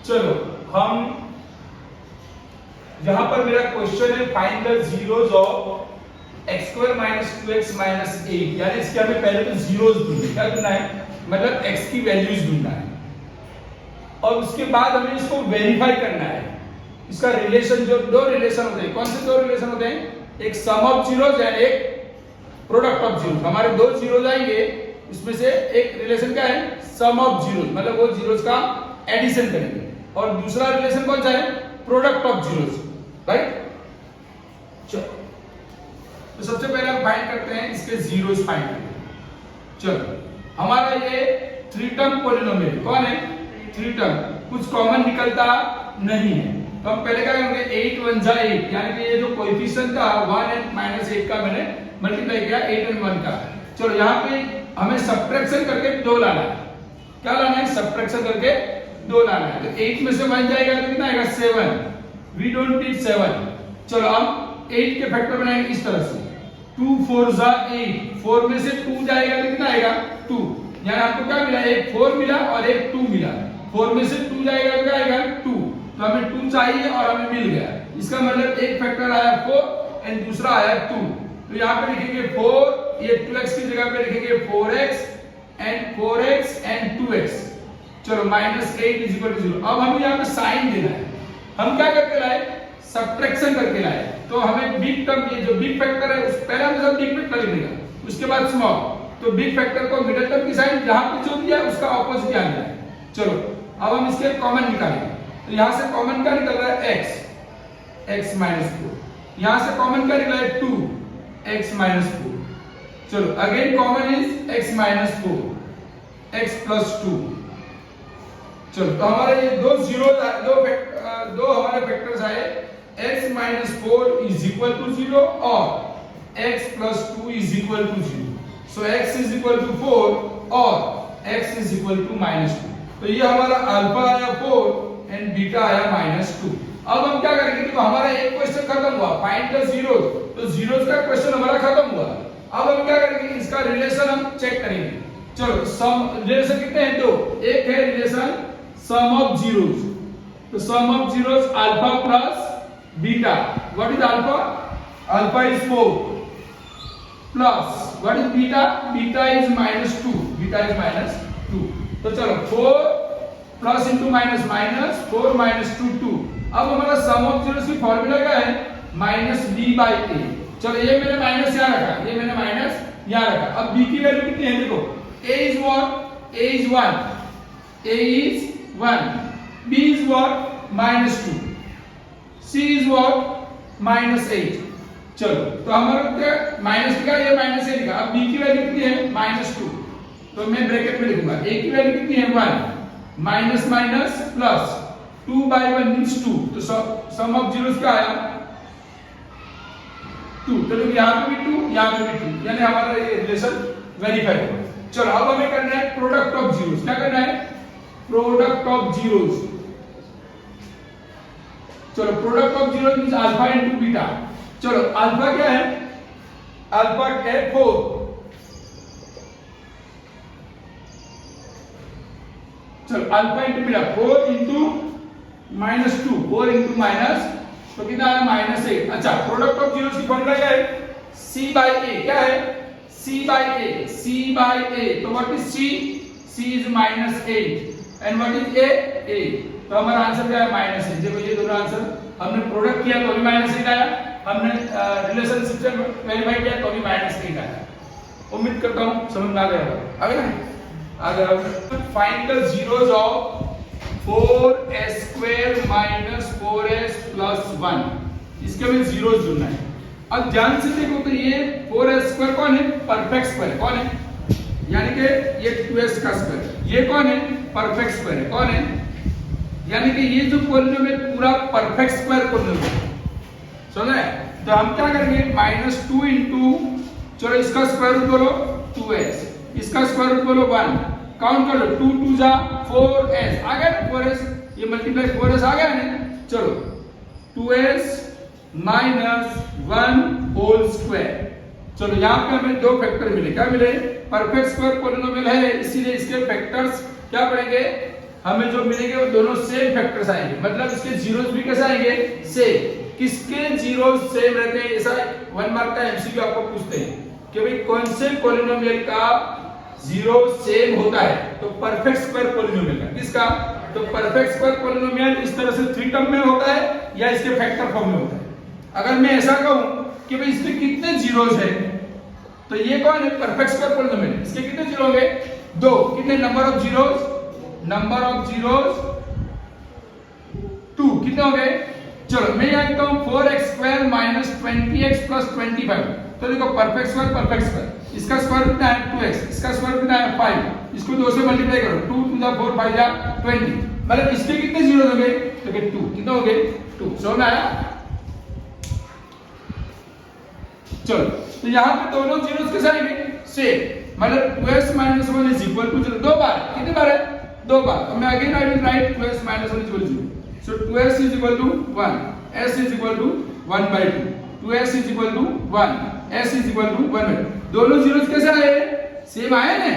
चलो हम यहां पर मेरा क्वेश्चन है find the zeros of x square minus 2x minus 8, यानी इसके हमें पहले तो जीरोस ढूंढने, क्या ढूंढना है, मतलब x की वैल्यूज ढूंढना है और उसके बाद हमें इसको वेरीफाई करना है। इसका रिलेशन, जो दो रिलेशन होते हैं, कौन से दो रिलेशन होते हैं, एक सम ऑफ जीरोस एंड एक प्रोडक्ट ऑफ जीरोस। हमारे दो जीरोस आएंगे, उसमें से एक रिलेशन क्या है, सम ऑफ जीरोस, मतलब वो जीरोस का एडिशन करेंगे, और दूसरा रिलेशन कौन सा है, प्रोडक्ट ऑफ जीरोस, राइट। चलो तो सबसे पहले हम फाइंड करते हैं इसके जीरोस फाइंड करेंगे। चलो हमारा ये थ्री टर्म पॉलिनोमियल कौन है, थ्री टर्म, कुछ कॉमन निकलता नहीं है, तो हम पहले क्या करेंगे, 8 1 जा 8, यानी कि ये जो कोएफिशिएंट था 1 एंड माइनस 8 का मैंने मल्टीप्लाई किया 8 एंड 1 का। चलो यहाँ पे हमें सब्ट्रैक्शन करके 2 लाना है, क्या लाना है, सब्ट्रैक्शन करके 2 लाना है। तो 8 में से 1 जाएगा तो कितना आएगा, 7, वी डोंट नीड 7। चलो हम 8 के फैक्टर बनाएंगे इस तरह से, 2 4 जा 8, 4 में से 2 जाएगा तो कितना आएगा, 2, यानी आपको क्या मिला, एक 4 मिला और एक 2 मिला, 4 में से 2 जाएगा तो क्या आएगा, 2, तो हमें 2 चाहिए और हमें मिल गया। इसका मतलब एक फैक्टर आया 4 एंड दूसरा आया 2, तो यहाँ पे लिखेंगे 4, ये 2x की जगह पे लिखेंगे 4x एंड 2x। चलो माइनस 8 इज इक्वल टू 0। अब हमें यहाँ पे साइन देना है, हम क्या करके लाए, सब्ट्रैक्शन करके लाए, तो हमें बिग टर्म, ये जो बिग फैक्टर है उस पहले हम सब बिग फैक्टर लिखेगा, उसके बाद स्मॉल, तो बिग फैक्टर को मिडिल टर्म की साइड जहां पे जो दिया है उसका ऑपोजिट आना है। चलो अब हम इसके कॉमन निकालेंगे, तो यहां से कॉमन क्या निकल रहा है, x माइनस 4, यहां से कॉमन क्या निकला है, 2 x माइनस 4। चलो again common is x minus 4, x plus 2। चलो तो हमारे ये दो जीरो, दो हमारे फैक्टर्स आए, x minus 4 is equal to 0 और x plus 2 is equal to 0। So x is equal to 4 और x is equal to minus 2। तो ये हमारा अल्फा आया 4 एंड बीटा आया माइनस 2। अब हम क्या करेंगे, तो हमारा एक क्वेश्चन खत्म हुआ, फाइंड द जीरोस, तो जीरोस का क्वेश्चन हमारा खत्म हुआ। अब हम क्या करेंगे, इसका रिलेशन हम चेक करेंगे। चलो सम रिलेशन कितने हैं, दो, एक है रिलेशन सम ऑफ जीरोस, तो sum of zeros alpha plus beta, what is alpha, alpha is 4 plus what is beta, beta is minus 2, beta is minus 2। तो चलो 4 plus into minus minus 4 minus 2 2। अब हमारा सम ऑफ जीरोस की formula क्या है, minus B by ए। चलो ये मैंने माइनस यहाँ रखा, ये मैंने माइनस यहाँ रखा। अब b की वैल्यू कितनी है, देखो a is what, a is 1, a is 1, b is what minus 2, c is what minus 8। चलो तो हमारा क्या माइनस का, ये माइनस ए लिखा। अब b की वैल्यू कितनी है, माइनस 2, तो मैं ब्रैकेट में लिखूंगा, a की वैल्यू कितनी है 1, minus minus plus 2 by 1 means 2, तो सम ऑफ जीरोस क्या आया, 2। तो यहाँ पे भी 2, यहाँ पे भी 2, यानी हमारा ये रिलेशन वेरीफाई हो गया। चलो अब हमें करना है प्रोडक्ट ऑफ जीरोस, क्या करना है, प्रोडक्ट ऑफ जीरोस। चलो product of zeros means alpha into beta. चलो अल्फा क्या है, अल्फा क्या है 4, चलो alpha into beta 4 into minus 2, 4 into minus, तो कितना है माइनस 8। अच्छा प्रोडक्ट ऑफ जीरोस की फॉर्मूला क्या है, c बाय a, क्या है c by a, c by a, तो what is c, c is minus 8 and what is a, तो हमारा आंसर क्या है माइनस 8। देखो ये दोनों आंसर, हमने प्रोडक्ट किया तो भी माइनस 8 आया, हमने रिलेशनशिप से वेरीफाई किया तो भी माइनस 8 आया। उम्मीद करता हूं समझ में आ गया होगा, आ गया ना, आ गया। Find the zeros of 4s square minus 4s plus 1, इसके में जीरोस ढूंढना है। अब ध्यान से देखो तो ये 4s स्क्वायर कौन है, परफेक्ट स्क्वायर कौन है, यानी कि ये 2s का स्क्वायर, ये कौन है, परफेक्ट स्क्वायर है, कौन है, यानी कि ये जो पॉलिनोमियल पूरा परफेक्ट स्क्वायर पॉलिनोमियल, समझ रहे। तो हम क्या करेंगे, माइनस 2 इंटू, चलो इसका स्क्वायर रूट बोलो 2s, इसका स्क्वायर रूट बोलो 1, काउंट कर लो 2 2 जा 4s, आ गया 4s, ये मल्टीप्लाई 4s आ गया ना। चलो 2s माइनस 1 होल स्क्वायर। चलो यहाँ पे हमें दो फैक्टर मिले, क्या मिले, परफेक्ट स्क्वायर पॉलिनोमियल है, इसीलिए इसके फैक्टर्स क्या पड़ेंगे, हमें जो मिलेंगे वो दोनों सेम फैक्टर्स आएंगे, मतलब इसके जीरोस भी कैसे आएंगे, सेम। किसके जीरोस सेम रहते हैं, ऐसा 1 मार्क का एमसीक्यू आपको पूछते हैं कि भाई कौन से पॉलिनोमियल का जीरो सेम होता है, तो परफेक्ट स्क्वायर पॉलिनोमियल का। किसका, तो परफेक्ट स्क्वायर पॉलिनोमियल इस तरह से 3 टर्म में होता है या इसके फैक्टर फॉर्म में होता है। अगर मैं ऐसा कहूं कि भाई इसमें कितने जीरोस है, तो ये कौन है, परफेक्ट स्क्वायर पॉलिनोमियल, इसके कितने जीरो होंगे, 2। कितने, नंबर ऑफ जीरोस 2। कितने हो गए, चलो मैं यहाँ लिखता हूँ 4x² - 20x + 25। तो देखो परफेक्ट स्क्वायर, इसका स्क्वायर कितना है 2x, इसका स्क्वायर कितना है 5, इसको 2 से मल्टीप्लाई करो, 2 × 4 = 5 = 20, मतलब इसके कितने जीरो हो गए, तो 2। कितने हो गए, 2। समझ में आया, चलो तो यहाँ पे दोनों जीरोस कैसे आएंगे, सेम, मतलब 2x - 1 = 0। 2 बार, कितने बार है, 2 बार। तो मैं again I will write 2x - 1 = 0। So 2x = 1, s = 1/2, 2x = 1, s = 1/2। दोनों जीरोस कैसे आए, सेम आए ना।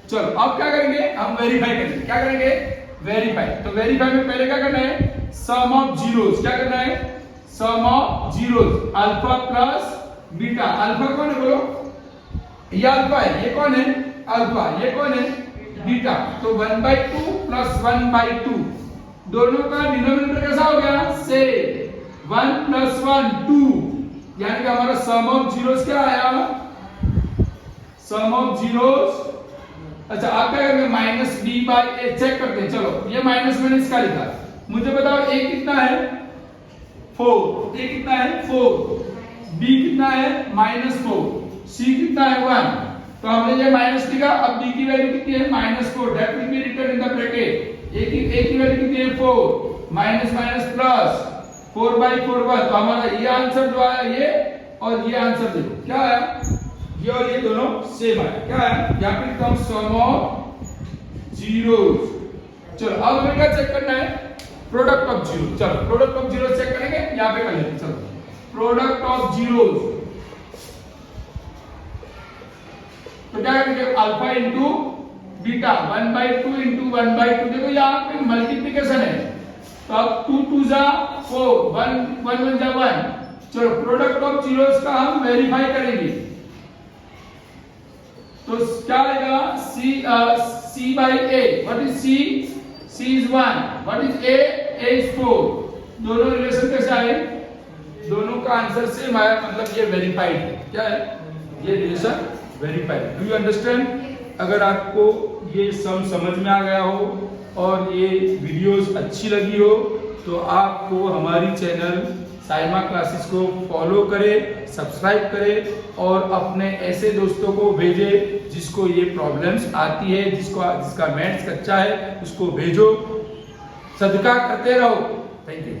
चलो अब क्या करेंगे, हम वेरीफाई करेंगे। क्या करेंगे, वेरीफाई। तो वेरीफाई में पहले क्या करना है, सम ऑफ जीरोस। क्या करना है, sum of zeros, alpha plus beta. Alpha कौन है बोलो, ये अल्फा है, ये कौन है, अल्फा, ये कौन है, बीटा। तो 1/2 + 1/2, दोनों का डिनोमिनेटर कैसा हो गया, सेम। 1 + 1 2, यानी कि हमारा सम ऑफ जीरोस क्या आया, सम ऑफ जीरोस। अच्छा आप क्या करेंगे, -b/a चेक करते हैं। चलो ये माइनस मैंने इसका लिखा, मुझे बताओ a कितना है, 4, a कितना है 4, b कितना है -4, c कितना है 1। तो हमने ये माइनस लिखा, अब b की वैल्यू कितनी है, -4, that will be written in the bracket. a की वैल्यू कितनी है 4, माइनस प्लस 4/4 1। तो हमारा ये आंसर जो आया, ये और ये आंसर देखो क्या आया, ये और ये दोनों सेम आया। क्या आया, यहाँ पे लिखता हूं सम ऑफ जीरोस। चलो अब हमें क्या चेक करना है, प्रोडक्ट ऑफ जीरो। चलो प्रोडक्ट ऑफ जीरो चेक करेंगे, यहाँ पे कर लेते हैं। चलो प्रोडक्ट ऑफ जीरोस, तो क्या करेंगे, अल्फा इंटू बीटा, 1/2 × 1/2। देखो यहाँ पे मल्टीप्लिकेशन है, तो अब 2 × 2 = 4, 1 1 = 1। चलो प्रोडक्ट ऑफ जीरोस का हम वेरीफाई करेंगे, तो क्या आएगा, c/a। What is c, c is 1, what is a is 4। दोनों रिलेशन कैसे आए, दोनों का आंसर सेम आया, मतलब ये वेरीफाइड है। क्या है, ये relation verified. Do you understand. अगर आपको ये सम समझ में आ गया हो और ये वीडियोस अच्छी लगी हो, तो आपको हमारी चैनल साइमा क्लासेस को फॉलो करें, सब्सक्राइब करें और अपने ऐसे दोस्तों को भेजें जिसको ये प्रॉब्लम्स आती है, जिसका मैथ्स कच्चा है, उसको भेजो। सदका करते रहो। Thank you.